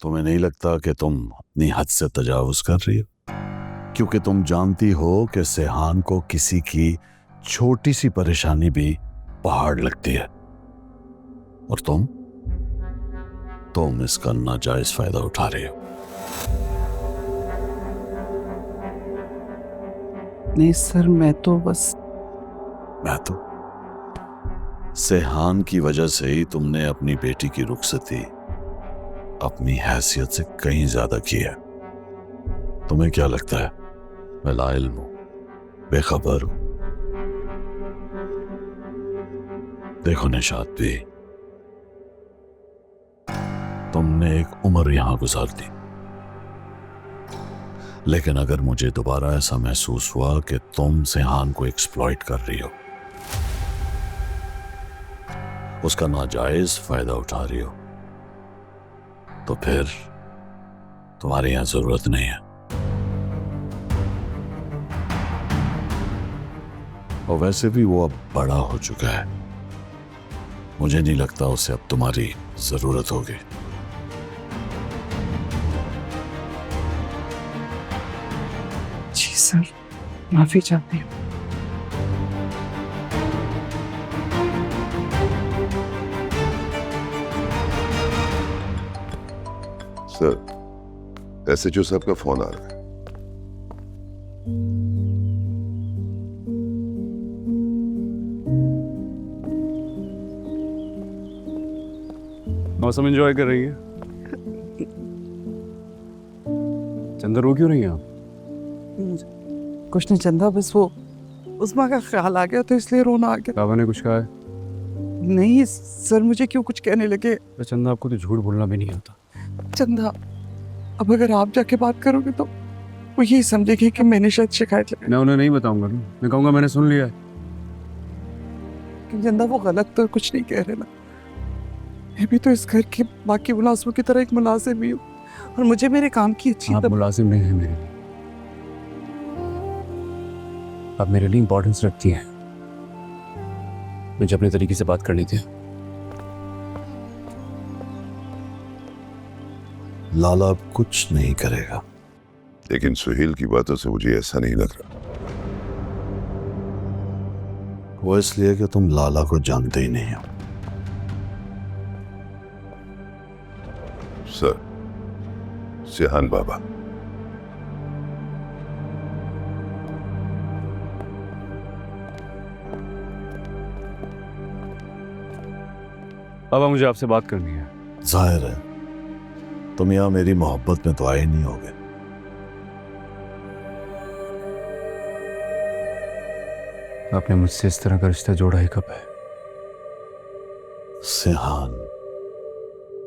तुम्हें नहीं लगता कि तुम अपनी हद से तजावुज कर रही हो? क्योंकि तुम जानती हो कि सेहान को किसी की छोटी सी परेशानी भी पहाड़ लगती है, और तुम इसका नाजायज फायदा उठा रही हो। नहीं सर, मैं तो सेहान की वजह से ही तुमने अपनी बेटी की रुखसती अपनी हैसियत से कहीं ज्यादा की है। तुम्हें क्या लगता है मैं लाइल्म हूं, बेखबर हूं? देखो निशात भी, तुमने एक उम्र यहां गुजार दी, लेकिन अगर मुझे दोबारा ऐसा महसूस हुआ कि तुम सेहान को एक्सप्लॉइट कर रही हो, उसका नाजायज फायदा उठा रही हो, तो फिर तुम्हारे यहां जरूरत नहीं है। और वैसे भी वो अब बड़ा हो चुका है, मुझे नहीं लगता उसे अब तुम्हारी जरूरत होगी। जी सर, माफी चाहती हूँ। सर, एसएचओ साहब का फोन आ रहा है। मौसम एंजॉय कर रही है? चंदा रो क्यों रही है आप? कुछ नहीं चंदा, बस वो उस्मा का ख्याल आ गया तो इसलिए रोना आ गया। बाबा ने कुछ कहा है? नहीं सर, मुझे क्यों कुछ कहने लगे। अरे चंदा, आपको तो झूठ बोलना भी नहीं आता। चंदा, अब अगर आप जाके बात करोगे तो वो यही समझेगी कि मैंने शायद शिकायत लगाई। मैं उन्हें नहीं बताऊंगा ना, मैं कहूंगा मैंने सुन लिया है। कि चंदा, वो गलत तो कुछ नहीं कह रहे ना। मैं भी तो इस घर के बाकी मुलाजिमों की तरह एक मुलाजिम भी हूँ, और मुझे मेरे काम की अच्छी आप मुलाजिम नहीं है मेरे लिए, आप मेरे लिए इंपॉर्टेंस रखती हैं। मुझे अपने तरीके से बात करनी थी। लाला अब कुछ नहीं करेगा। लेकिन सुहेल की बातों से मुझे ऐसा नहीं लग रहा। वो इसलिए कि तुम लाला को जानते ही नहीं हो। सर, सेहान बाबा, बाबा मुझे आपसे बात करनी है। जाहिर है तुम यहां मेरी मोहब्बत में तो आए नहीं होगे। आपने मुझसे इस तरह का रिश्ता जोड़ा ही कब है? सेहान,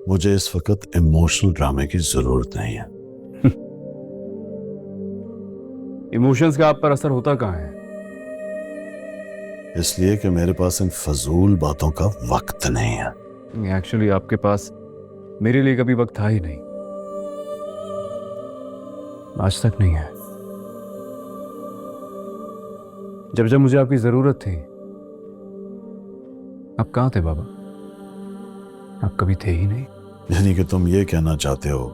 मुझे इस वक्त इमोशनल ड्रामे की जरूरत नहीं है। इमोशंस का आप पर असर होता कहाँ है? इसलिए कि मेरे पास इन फजूल बातों का वक्त नहीं है। एक्चुअली आपके पास मेरे लिए कभी वक्त था ही नहीं, आज तक नहीं है। जब जब मुझे आपकी जरूरत थी, आप कहाँ थे बाबा? आप कभी थे ही नहीं। यानी कि तुम ये कहना चाहते हो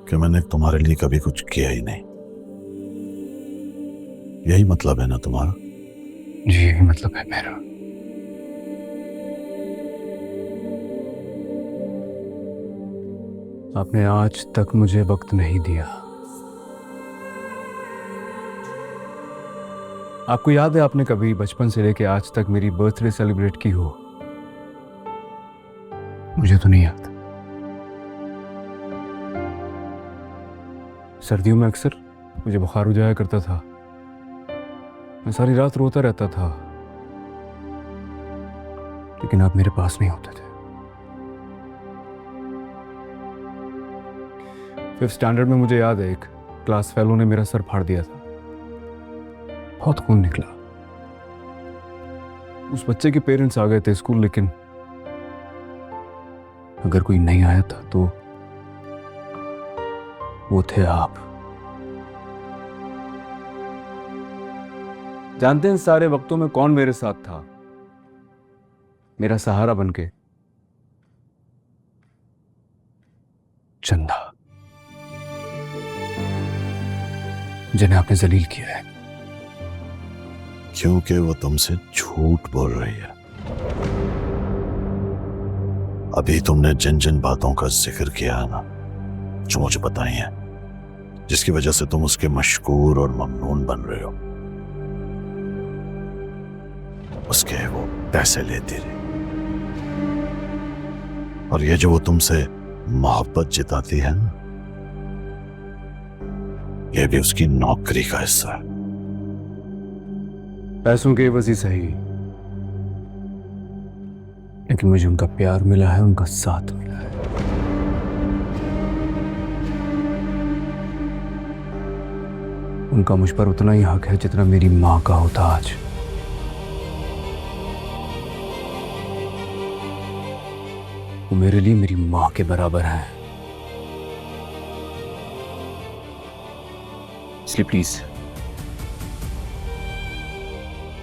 कि मैंने तुम्हारे लिए कभी कुछ किया ही नहीं? यही मतलब है ना तुम्हारा? जी यही मतलब है मेरा। आपने आज तक मुझे वक्त नहीं दिया। आपको याद है आपने कभी बचपन से लेके आज तक मेरी बर्थडे सेलिब्रेट की हो? मुझे तो नहीं याद। सर्दियों में अक्सर मुझे बुखार हो जाया करता था, मैं सारी रात रोता रहता था, लेकिन आप मेरे पास नहीं होते थे। 5th स्टैंडर्ड में मुझे याद है एक क्लास फेलो ने मेरा सर फाड़ दिया था, बहुत खून निकला। उस बच्चे के पेरेंट्स आ गए थे स्कूल, लेकिन अगर कोई नहीं आया था तो वो थे आप। जानते हैं सारे वक्तों में कौन मेरे साथ था, मेरा सहारा बनके? चंदा, जिन्हें आपने जलील किया है। क्योंकि वो तुमसे झूठ बोल रही है। अभी तुमने जिन जिन बातों का जिक्र किया है ना, जो मुझे बताई है, जिसकी वजह से तुम उसके मशकूर और ममनून बन रहे हो, उसके वो पैसे लेती रही। और ये जो वो तुमसे मोहब्बत जिताती है ना, ये भी उसकी नौकरी का हिस्सा है। पैसों के वसी सही, लेकिन मुझे उनका प्यार मिला है, उनका साथ मिला है। उनका मुझ पर उतना ही हक है जितना मेरी मां का होता आज। वो मेरे लिए मेरी मां के बराबर है। इसलिए प्लीज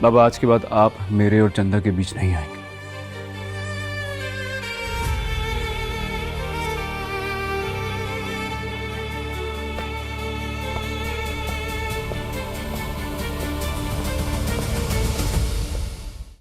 अब आज के बाद आप मेरे और चंदा के बीच नहीं आएंगे।